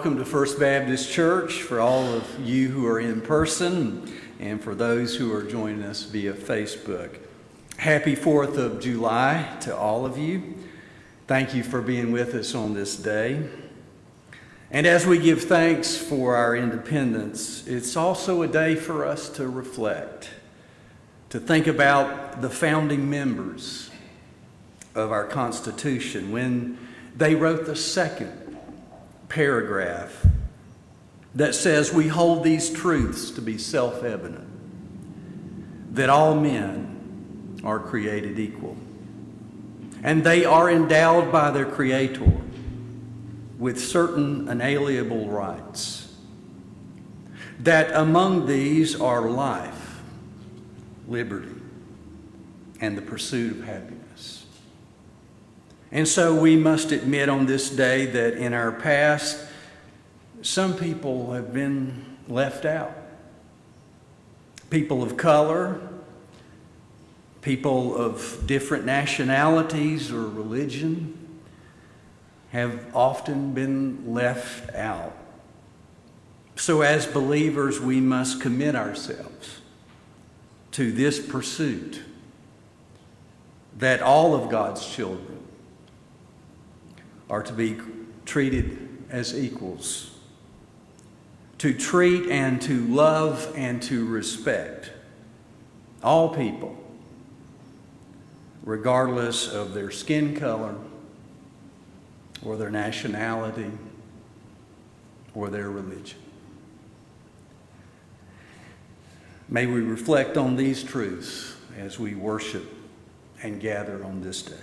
welcome to First Baptist Church for all of you who are in person and for those who are joining us via Facebook. Happy 4th of July to all of you. Thank you for being with us on this day. And as we give thanks for our independence, it's also a day for us to reflect, to think about the founding members of our Constitution when they wrote the second paragraph that says we hold these truths to be self-evident, that all men are created equal, and they are endowed by their Creator with certain inalienable rights, that among these are life, liberty, and the pursuit of happiness. And so we must admit on this day that in our past, some people have been left out. People of color, people of different nationalities or religion have often been left out. So as believers, we must commit ourselves to this pursuit that all of God's children are to be treated as equals, to treat and to love and to respect all people, regardless of their skin color or their nationality or their religion. May we reflect on these truths as we worship and gather on this day.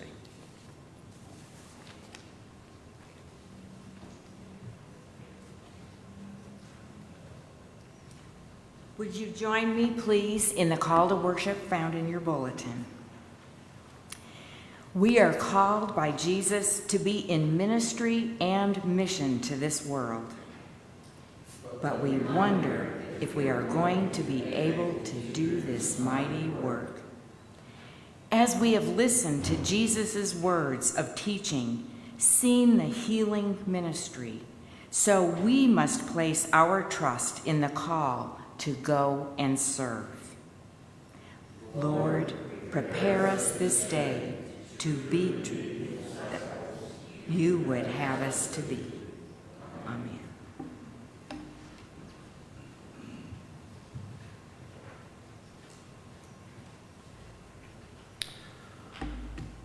Would you join me, please, in the call to worship found in your bulletin? We are called by Jesus to be in ministry and mission to this world. But we wonder if we are going to be able to do this mighty work. As we have listened to Jesus' words of teaching, seen the healing ministry, so we must place our trust in the call to go and serve. Lord, prepare us this day to be that you would have us to be. Amen.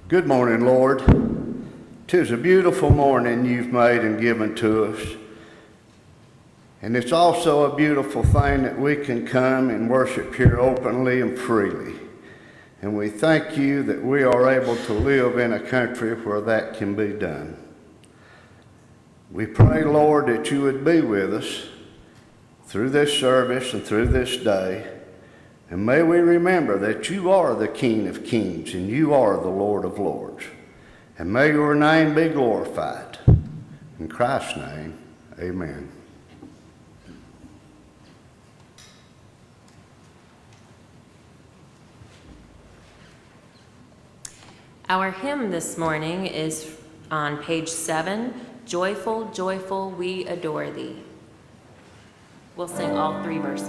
Good morning, Lord. 'Tis a beautiful morning you've made and given to us. And it's also a beautiful thing that we can come and worship here openly and freely. And we thank you that we are able to live in a country where that can be done. We pray, Lord, that you would be with us through this service and through this day. And may we remember that you are the King of Kings and you are the Lord of Lords. And may your name be glorified. In Christ's name, amen. Our hymn this morning is on page 7, Joyful, Joyful, We Adore Thee. We'll sing all 3 verses.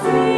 Sing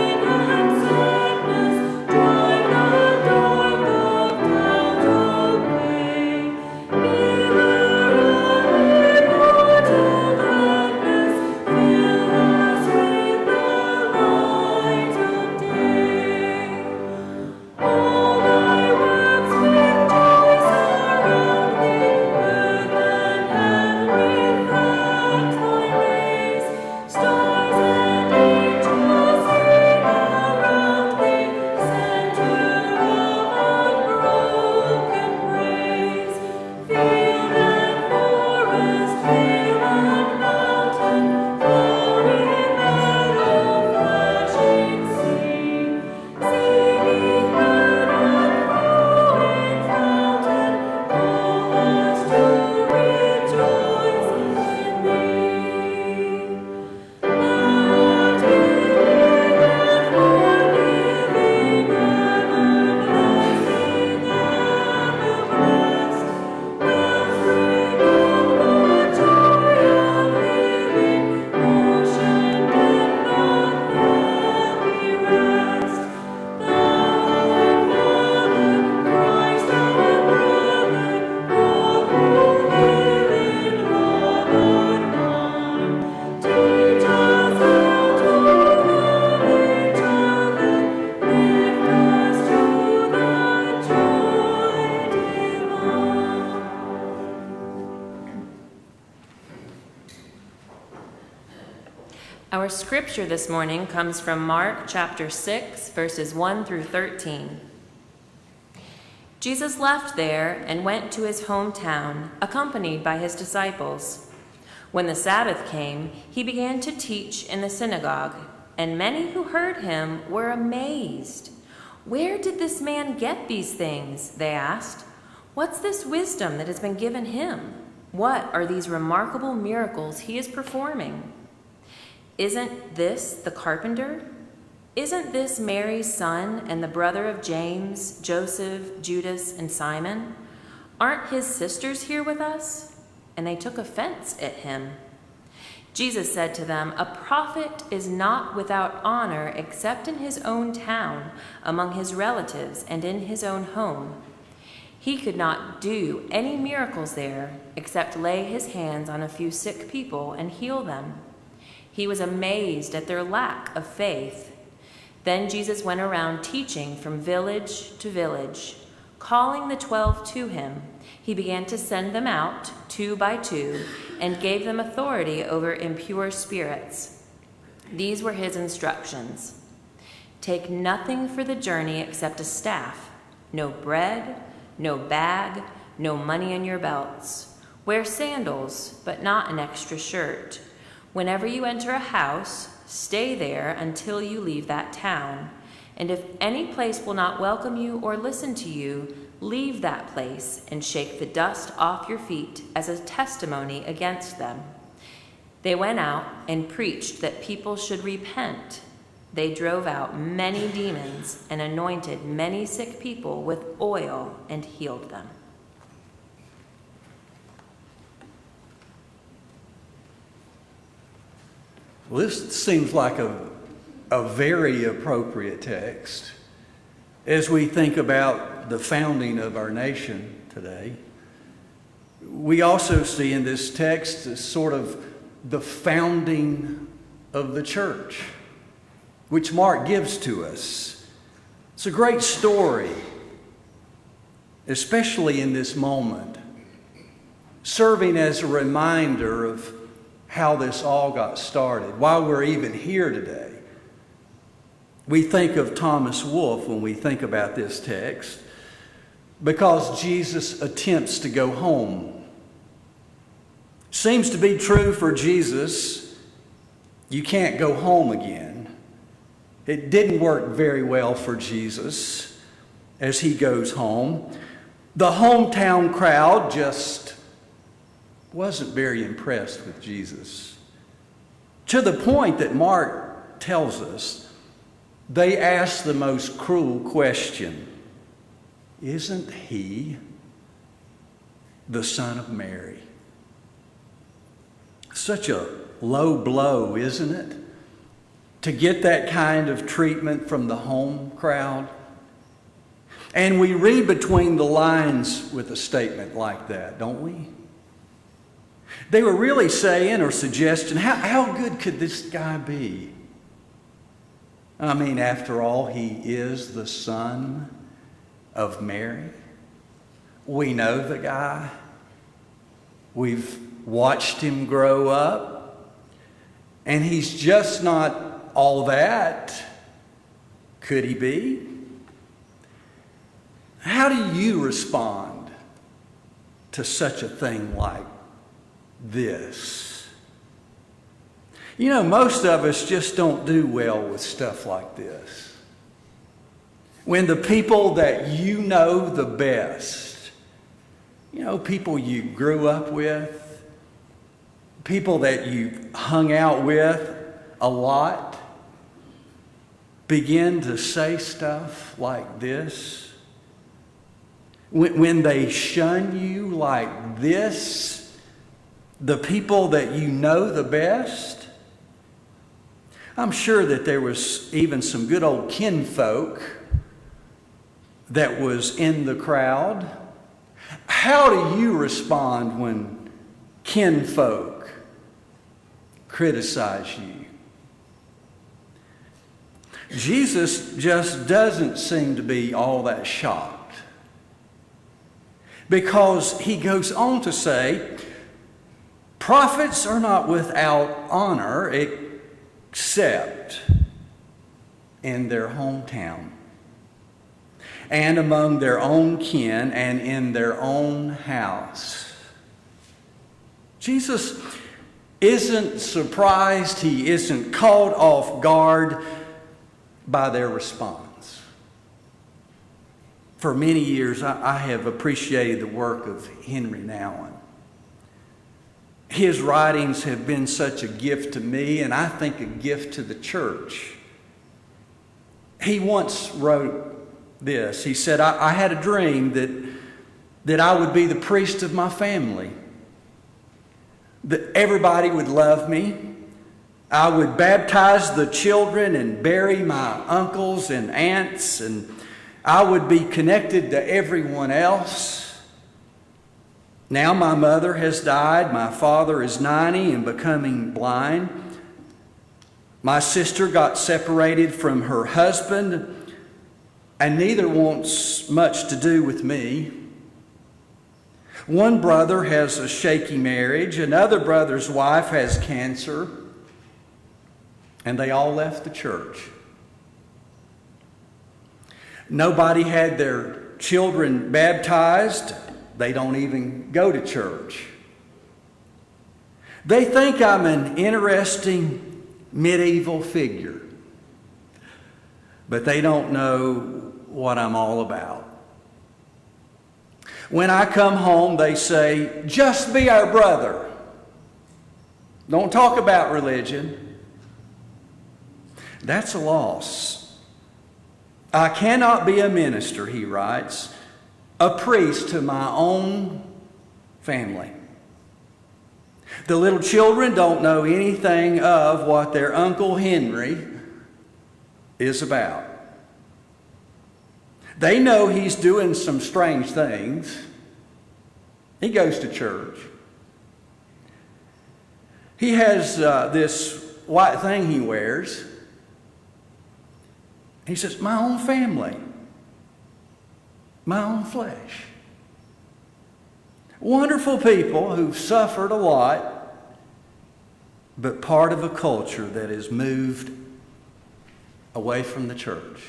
Our scripture this morning comes from Mark chapter 6, verses 1 through 13. Jesus left there and went to his hometown, accompanied by his disciples. When the Sabbath came, he began to teach in the synagogue, and many who heard him were amazed. "Where did this man get these things?" they asked. "What's this wisdom that has been given him? What are these remarkable miracles he is performing? Isn't this the carpenter? Isn't this Mary's son and the brother of James, Joseph, Judas, and Simon? Aren't his sisters here with us?" And they took offense at him. Jesus said to them, "A prophet is not without honor except in his own town, among his relatives, and in his own home." He could not do any miracles there except lay his hands on a few sick people and heal them. He was amazed at their lack of faith. Then Jesus went around teaching from village to village. Calling the 12 to him, he began to send them out 2 by 2 and gave them authority over impure spirits. These were his instructions. "Take nothing for the journey except a staff, no bread, no bag, no money in your belts. Wear sandals, but not an extra shirt. Whenever you enter a house, stay there until you leave that town. And if any place will not welcome you or listen to you, leave that place and shake the dust off your feet as a testimony against them." They went out and preached that people should repent. They drove out many demons and anointed many sick people with oil and healed them. Well, this seems like a very appropriate text as we think about the founding of our nation today. We also see in this text sort of the founding of the church, which Mark gives to us. It's a great story, especially in this moment, serving as a reminder of how this all got started, why we're even here today. We think of Thomas Wolfe when we think about this text because Jesus attempts to go home. Seems to be true for Jesus. You can't go home again. It didn't work very well for Jesus as he goes home. The hometown crowd just wasn't very impressed with Jesus, to the point that Mark tells us they asked the most cruel question: "Isn't he the son of Mary?" Such a low blow, isn't it? To get that kind of treatment from the home crowd. And we read between the lines with a statement like that, don't we? They were really saying or suggesting, how good could this guy be? I mean, after all, he is the son of Mary. We know the guy. We've watched him grow up. And he's just not all that. Could he be? How do you respond to such a thing like this? You know, most of us just don't do well with stuff like this. When the people that you know the best, you know, people you grew up with, people that you hung out with a lot, begin to say stuff like this, when they shun you like this, the people that you know the best. I'm sure that there was even some good old kinfolk that was in the crowd. How do you respond when kinfolk criticize you? Jesus just doesn't seem to be all that shocked, because he goes on to say, prophets are not without honor except in their hometown and among their own kin and in their own house. Jesus isn't surprised. He isn't caught off guard by their response. For many years, I have appreciated the work of Henry Nouwen. His writings have been such a gift to me, and I think a gift to the church. He once wrote this. He said, I had a dream that I would be the priest of my family, that everybody would love me. I would baptize the children and bury my uncles and aunts, and I would be connected to everyone else. Now my mother has died. My father is 90 and becoming blind. My sister got separated from her husband, and neither wants much to do with me. One brother has a shaky marriage. Another brother's wife has cancer. And they all left the church. Nobody had their children baptized. They don't even go to church. They think I'm an interesting medieval figure, but they don't know what I'm all about. When I come home, they say, just be our brother. Don't talk about religion. That's a loss. I cannot be a minister, he writes, a priest to my own family. The little children don't know anything of what their Uncle Henry is about. They know he's doing some strange things. He goes to church. He has this white thing he wears. He says, my own family, my own flesh. Wonderful people who've suffered a lot, but part of a culture that has moved away from the church.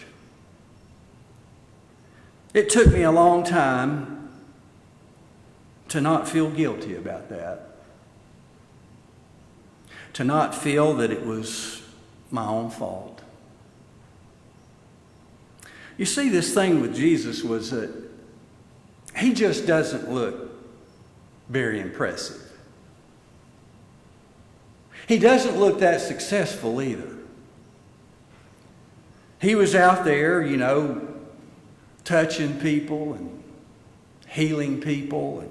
It took me a long time to not feel guilty about that. To not feel that it was my own fault. You see, this thing with Jesus was that he just doesn't look very impressive. He doesn't look that successful either. He was out there, touching people and healing people.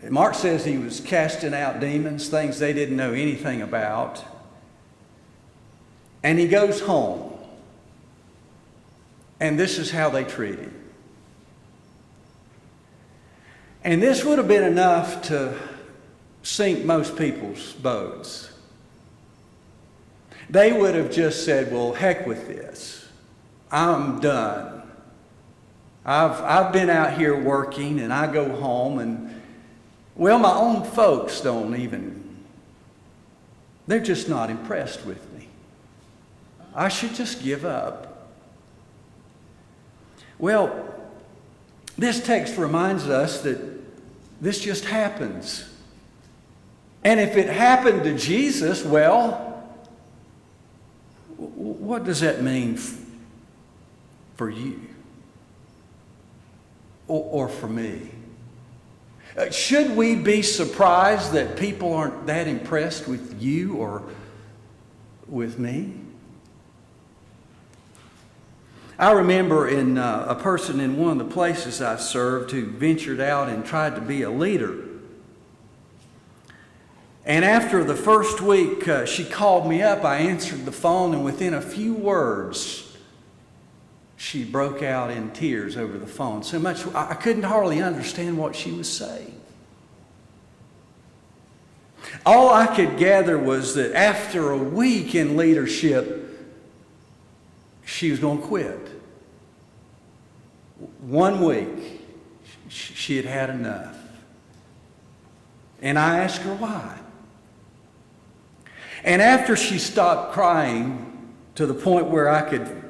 And Mark says he was casting out demons, things they didn't know anything about. And he goes home. And this is how they treat him. And this would have been enough to sink most people's boats. They would have just said, well, heck with this. I'm done. I've been out here working, and I go home, and, well, my own folks they're just not impressed with me. I should just give up. Well, this text reminds us that this just happens. And if it happened to Jesus, well, what does that mean for you? Or for me? Should we be surprised that people aren't that impressed with you or with me? I remember a person in one of the places I served who ventured out and tried to be a leader. And after the first week, she called me up. I answered the phone, and within a few words, she broke out in tears over the phone. So much, I couldn't hardly understand what she was saying. All I could gather was that after a week in leadership, she was going to quit. 1 week, she had had enough. And I asked her why. And after she stopped crying to the point where I could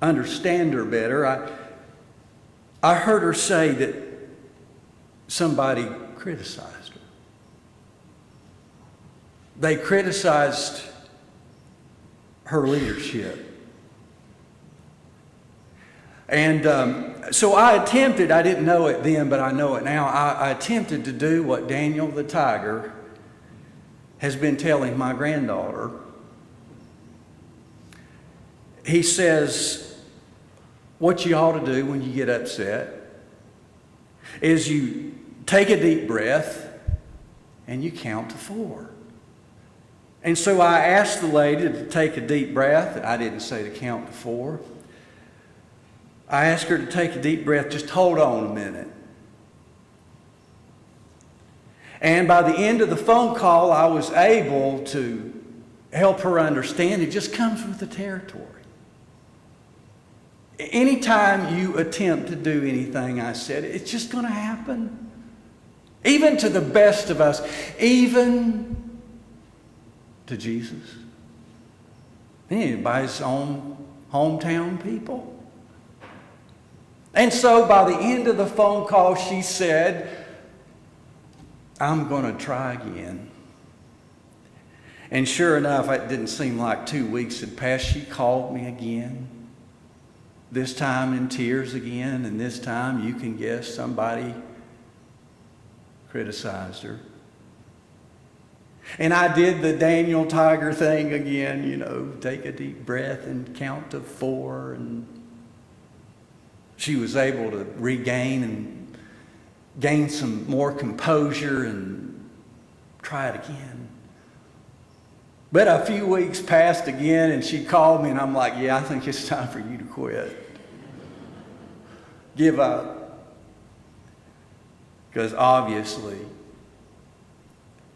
understand her better, I heard her say that somebody criticized her. They criticized her leadership. And so I attempted, I didn't know it then, but I know it now, I attempted to do what Daniel the tiger has been telling my granddaughter. He says, what you ought to do when you get upset is you take a deep breath and you count to 4. And so I asked the lady to take a deep breath. I didn't say to count to 4. I asked her to take a deep breath, just hold on a minute. And by the end of the phone call, I was able to help her understand it just comes with the territory. Anytime you attempt to do anything, I said, it's just going to happen. Even to the best of us, even to Jesus. By his own hometown people. And so by the end of the phone call, she said, I'm going to try again. And sure enough, it didn't seem like 2 weeks had passed. She called me again. This time in tears again. And this time, you can guess, somebody criticized her. And I did the Daniel Tiger thing again, take a deep breath and count to 4. And she was able to regain and gain some more composure and try it again. But a few weeks passed again, and she called me, and I'm like, yeah, I think it's time for you to quit. Give up. Because obviously,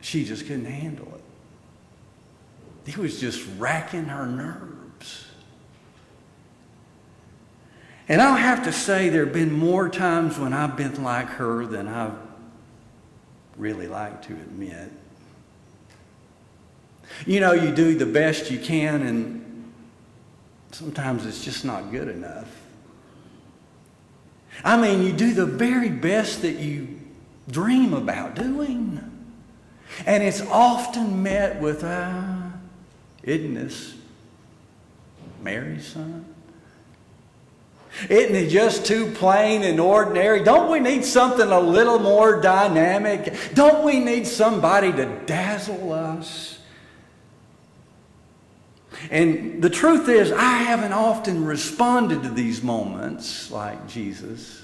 she just couldn't handle it. It was just racking her nerves. And I'll have to say there have been more times when I've been like her than I really like to admit. You do the best you can, and sometimes it's just not good enough. I mean, you do the very best that you dream about doing. And it's often met with, isn't this Mary's son? Isn't it just too plain and ordinary? Don't we need something a little more dynamic? Don't we need somebody to dazzle us? And the truth is, I haven't often responded to these moments like Jesus.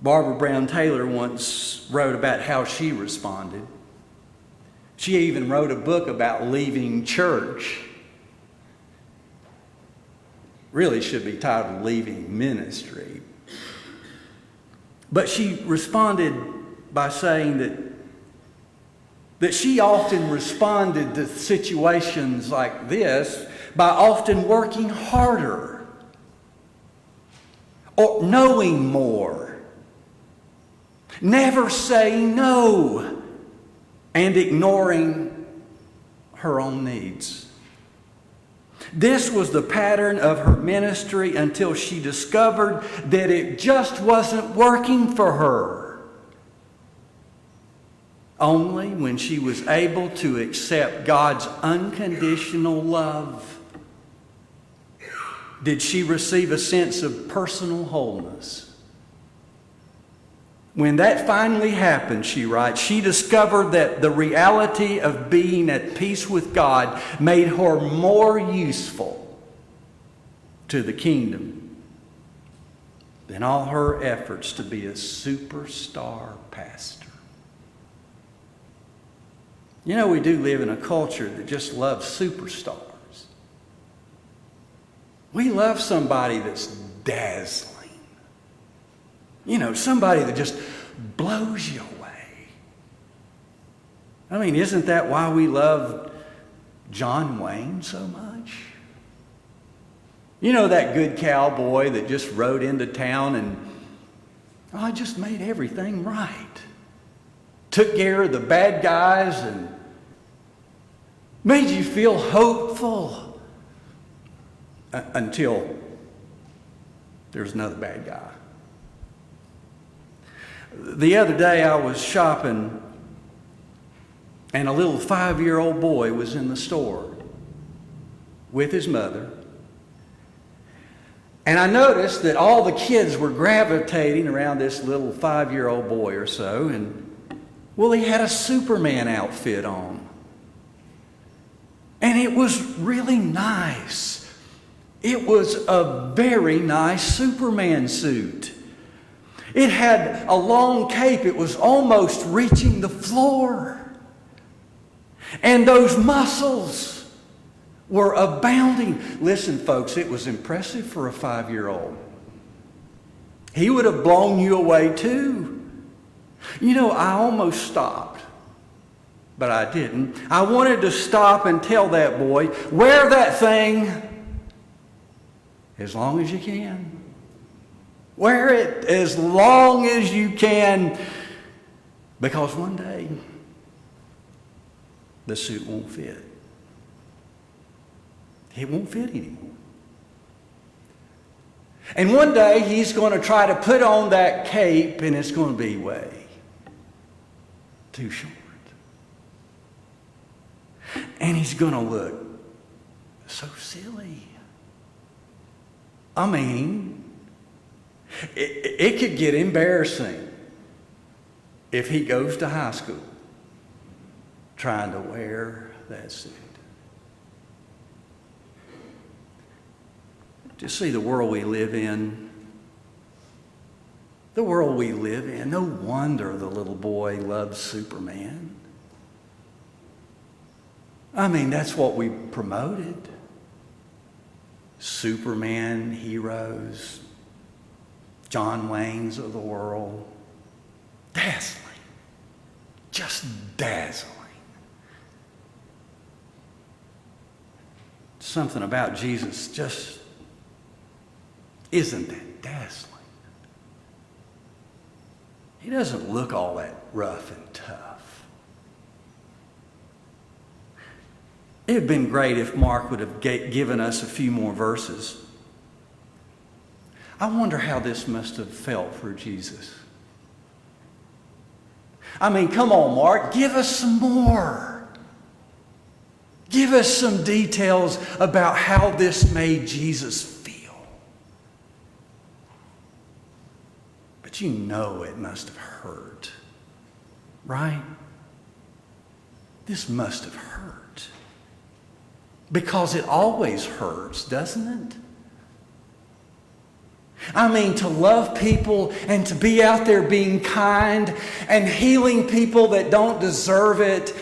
Barbara Brown Taylor once wrote about how she responded. She even wrote a book about leaving church. Really should be titled Leaving Ministry. But she responded by saying that she often responded to situations like this by often working harder or knowing more, never saying no, and ignoring her own needs. This was the pattern of her ministry until she discovered that it just wasn't working for her. Only when she was able to accept God's unconditional love did she receive a sense of personal wholeness. When that finally happened, she writes, she discovered that the reality of being at peace with God made her more useful to the kingdom than all her efforts to be a superstar pastor. We do live in a culture that just loves superstars. We love somebody that's dazzling. Somebody that just blows you away. I mean, isn't that why we love John Wayne so much? That good cowboy that just rode into town and, just made everything right. took care of the bad guys and made you feel hopeful until there's another bad guy. The other day I was shopping and a little 5-year-old boy was in the store with his mother. And I noticed that all the kids were gravitating around this little 5-year-old boy or so. And, well, he had a Superman outfit on. And it was really nice. It was a very nice Superman suit. It had a long cape. It was almost reaching the floor. And those muscles were abounding. Listen, folks, it was impressive for a 5-year-old. He would have blown you away too. You know, I almost stopped, but I didn't. I wanted to stop and tell that boy, wear that thing as long as you can. Wear it as long as you can, because one day the suit won't fit. It won't fit anymore. And one day he's going to try to put on that cape and it's going to be way too short. And he's going to look so silly. I mean, it could get embarrassing if he goes to high school trying to wear that suit. Just see the world we live in. The world we live in. No wonder the little boy loves Superman. I mean, that's what we promoted. Superman heroes, John Waynes of the world. Dazzling. Just dazzling. Something about Jesus just isn't that dazzling. He doesn't look all that rough and tough. It would have been great if Mark would have given us a few more verses. I wonder how this must have felt for Jesus. I mean, come on, Mark, give us some more. Give us some details about how this made Jesus feel. But you know it must have hurt, right? This must have hurt. Because it always hurts, doesn't it? I mean, to love people and to be out there being kind and healing people that don't deserve it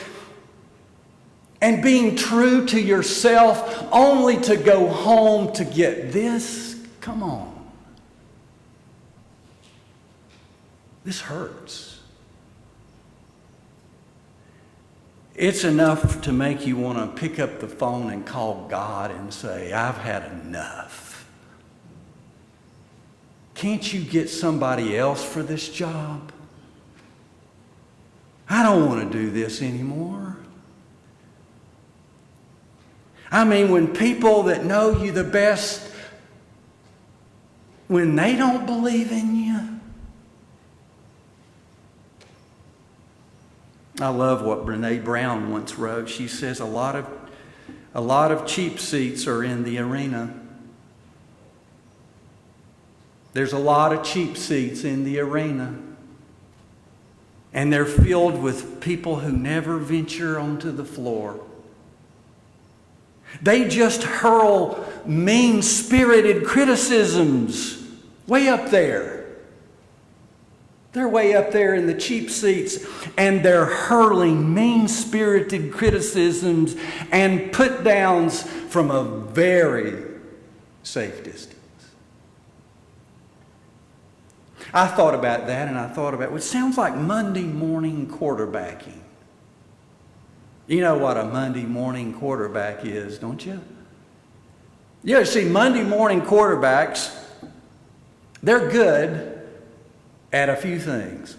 and being true to yourself only to go home to get this. Come on. This hurts. It's enough to make you want to pick up the phone and call God and say, I've had enough. Can't you get somebody else for this job? I don't want to do this anymore. I mean, when people that know you the best, when they don't believe in you. I love what Brene Brown once wrote. She says a lot of cheap seats are in the arena. There's a lot of cheap seats in the arena. And they're filled with people who never venture onto the floor. They just hurl mean-spirited criticisms way up there. They're way up there in the cheap seats, and they're hurling mean-spirited criticisms and put-downs from a very safe distance. I thought about that, and I thought about, well, it sounds like Monday morning quarterbacking. You know what a Monday morning quarterback is, don't you? Yeah, see, Monday morning quarterbacks, they're good at a few things.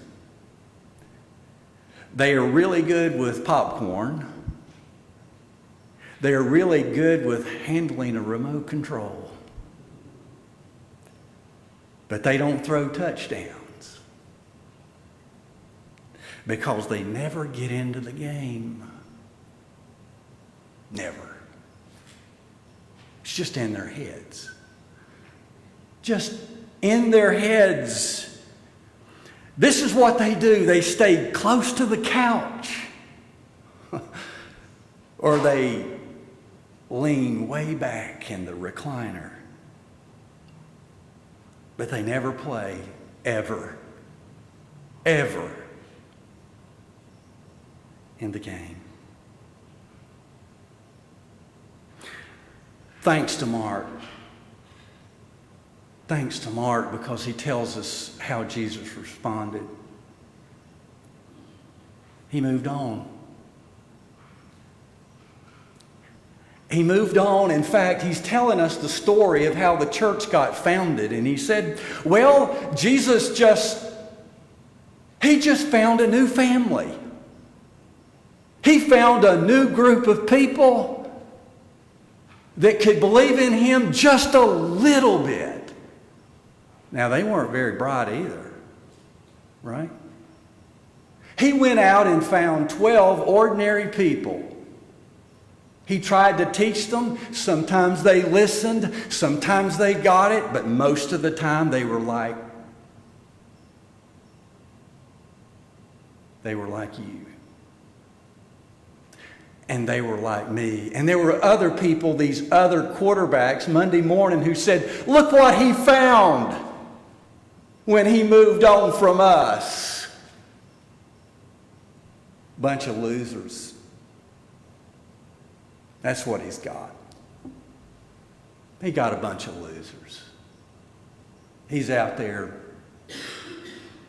They are really good with popcorn. They are really good with handling a remote control. But they don't throw touchdowns because they never get into the game. Never. It's just in their heads. Just in their heads. This is what they do. They stay close to the couch. Or they lean way back in the recliner. But they never play, ever, ever in the game. Thanks to Mark. Thanks to Mark because he tells us how Jesus responded. He moved on. He moved on. In fact, he's telling us the story of how the church got founded. And he said, well, Jesus just found a new family. He found a new group of people that could believe in him just a little bit. Now, they weren't very bright either, right? He went out and found 12 ordinary people. He tried to teach them. Sometimes they listened. Sometimes they got it. But most of the time they were like you. And they were like me. And there were other people, these other quarterbacks, Monday morning, who said, look what he found when he moved on from us. Bunch of losers. That's what he's got. He got a bunch of losers. He's out there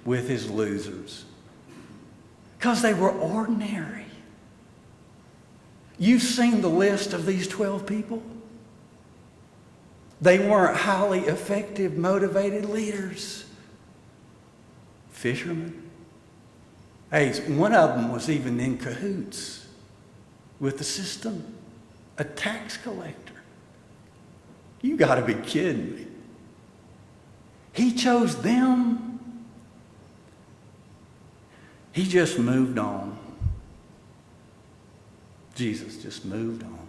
with his losers. Because they were ordinary. You've seen the list of these 12 people. They weren't highly effective, motivated leaders. Fishermen. Hey, one of them was even in cahoots with the system. A tax collector. You got to be kidding me. He chose them. He just moved on. Jesus just moved on.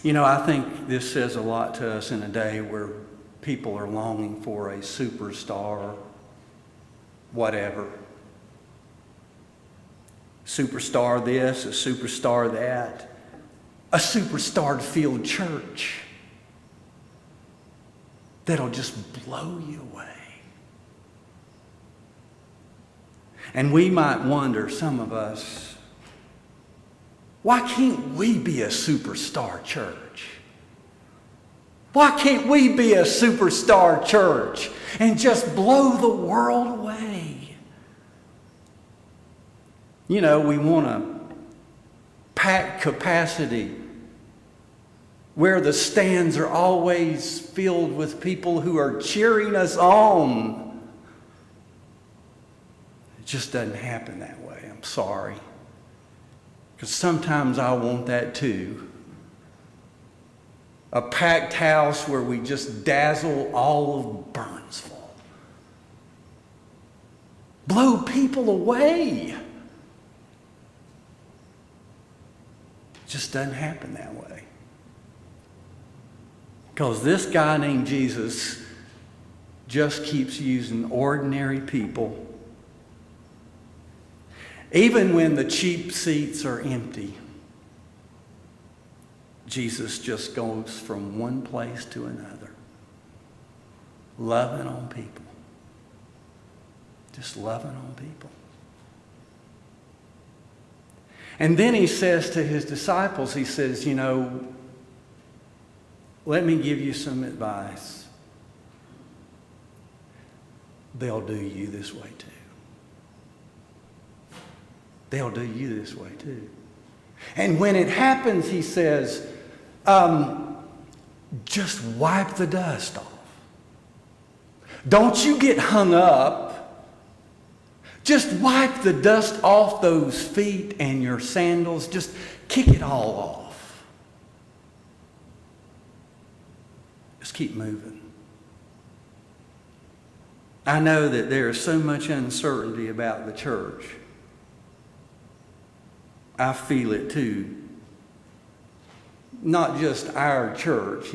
You know, I think this says a lot to us in a day where people are longing for a superstar, whatever. Superstar this, a superstar that, a superstar-filled church that'll just blow you away. And we might wonder, some of us, why can't we be a superstar church? Why can't we be a superstar church and just blow the world away? You know, we want to pack capacity where the stands are always filled with people who are cheering us on. It just doesn't happen that way. I'm sorry. Because sometimes I want that too. A packed house where we just dazzle all of Burnsville. Blow people away. Just doesn't happen that way. Because this guy named Jesus just keeps using ordinary people. Even when the cheap seats are empty, Jesus just goes from one place to another, loving on people. Just loving on people. And then he says to his disciples, he says, you know, let me give you some advice. They'll do you this way too. They'll do you this way too. And when it happens, he says, just wipe the dust off. Don't you get hung up. Just wipe the dust off those feet and your sandals. Just kick it all off. Just keep moving. I know that there is so much uncertainty about the church. I feel it too. Not just our church.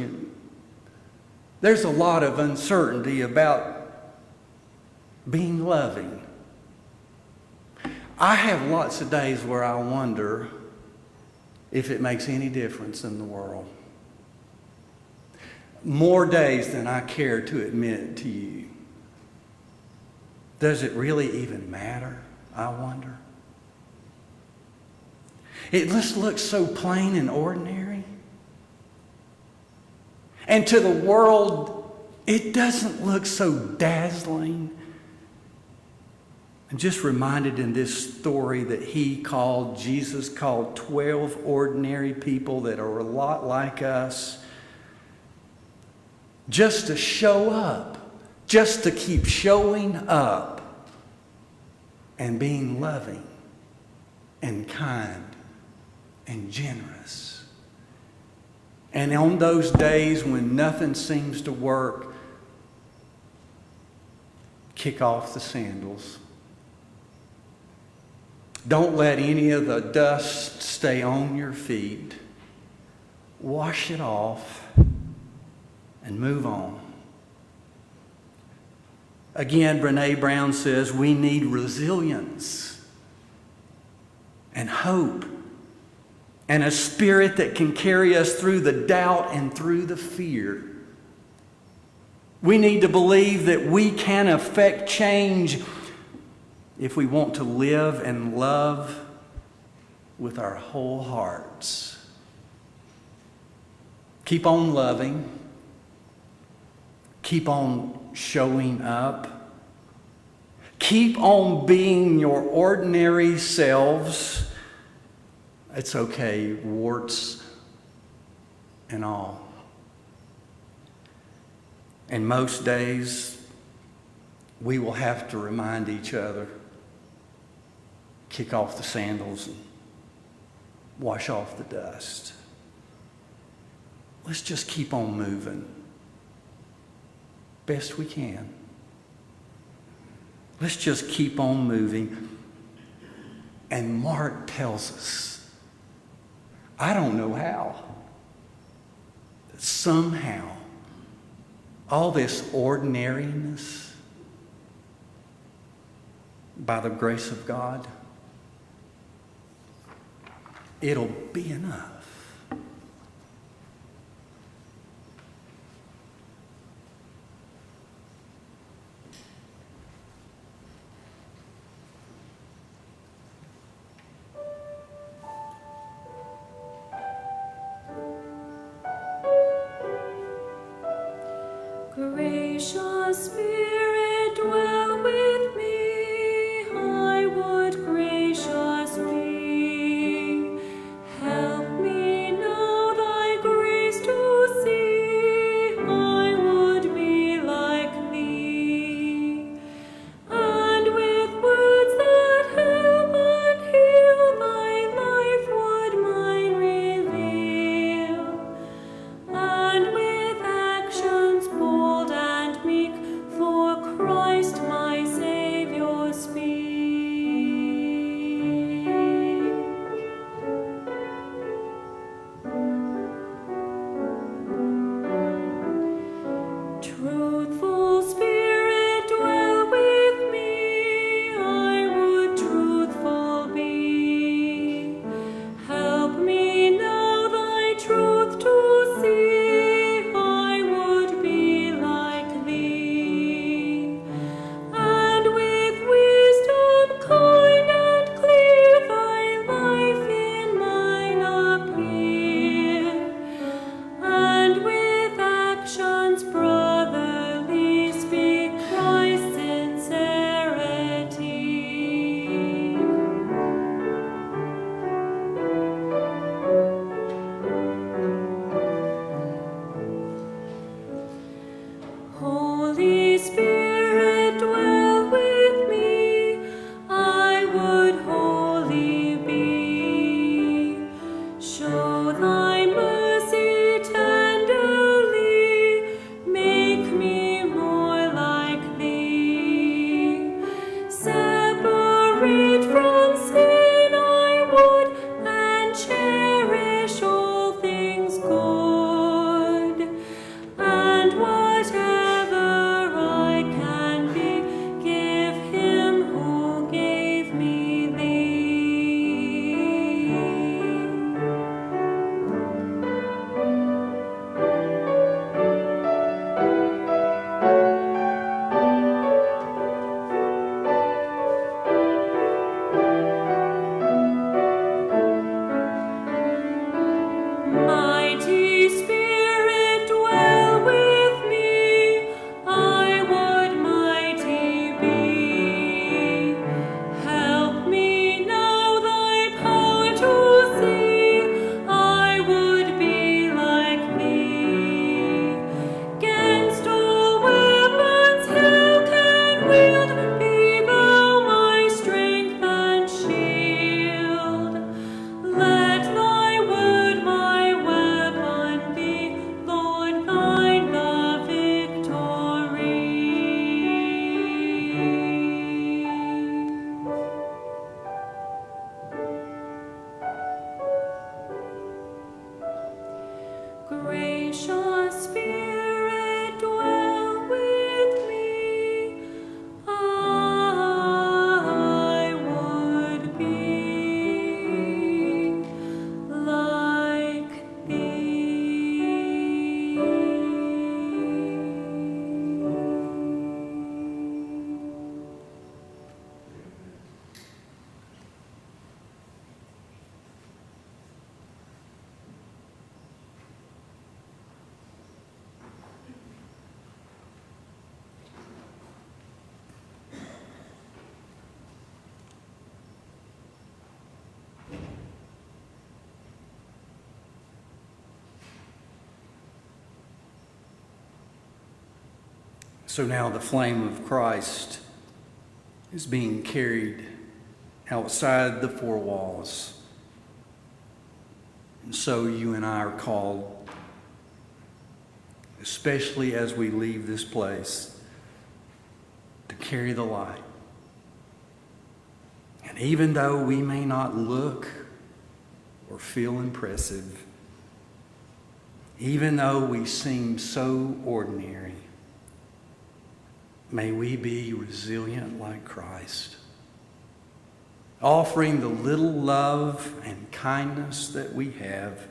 There's a lot of uncertainty about being loving. I have lots of days where I wonder if it makes any difference in the world. More days than I care to admit to you. Does it really even matter? I wonder. It just looks so plain and ordinary. And to the world, it doesn't look so dazzling. I'm just reminded in this story that Jesus called 12 ordinary people that are a lot like us just to show up. Just to keep showing up and being loving and kind and generous. And on those days when nothing seems to work, kick off the sandals. Don't let any of the dust stay on your feet. Wash it off and move on. Again, Brene Brown says we need resilience and hope and a spirit that can carry us through the doubt and through the fear. We need to believe that we can affect change if we want to live and love with our whole hearts. Keep on loving. Keep on showing up. Keep on being your ordinary selves. It's okay, warts and all. And most days, we will have to remind each other, kick off the sandals and wash off the dust. Let's just keep on moving. Best we can. Let's just keep on moving. And Mark tells us, I don't know how, that somehow all this ordinariness, by the grace of God, it'll be enough. Gracious Spirit, dwell with me. I would graciously help me know thy grace to see. I would be like thee, and with words that help and heal, thy life would mine reveal, and with actions bold and meek, for Christ my Savior speak. Truthful Spirit, dwell with me. I would truthful be. Help me know thy truth to see. I would be like thee, and with wisdom kind and clear, thy life in mine appear, and with actions brotherly So now the flame of Christ is being carried outside the four walls. And so you and I are called, especially as we leave this place, to carry the light. And even though we may not look or feel impressive, even though we seem so ordinary, may we be resilient like Christ, offering the little love and kindness that we have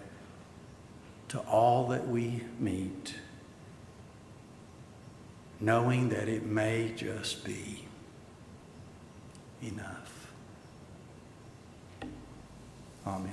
to all that we meet, knowing that it may just be enough. Amen.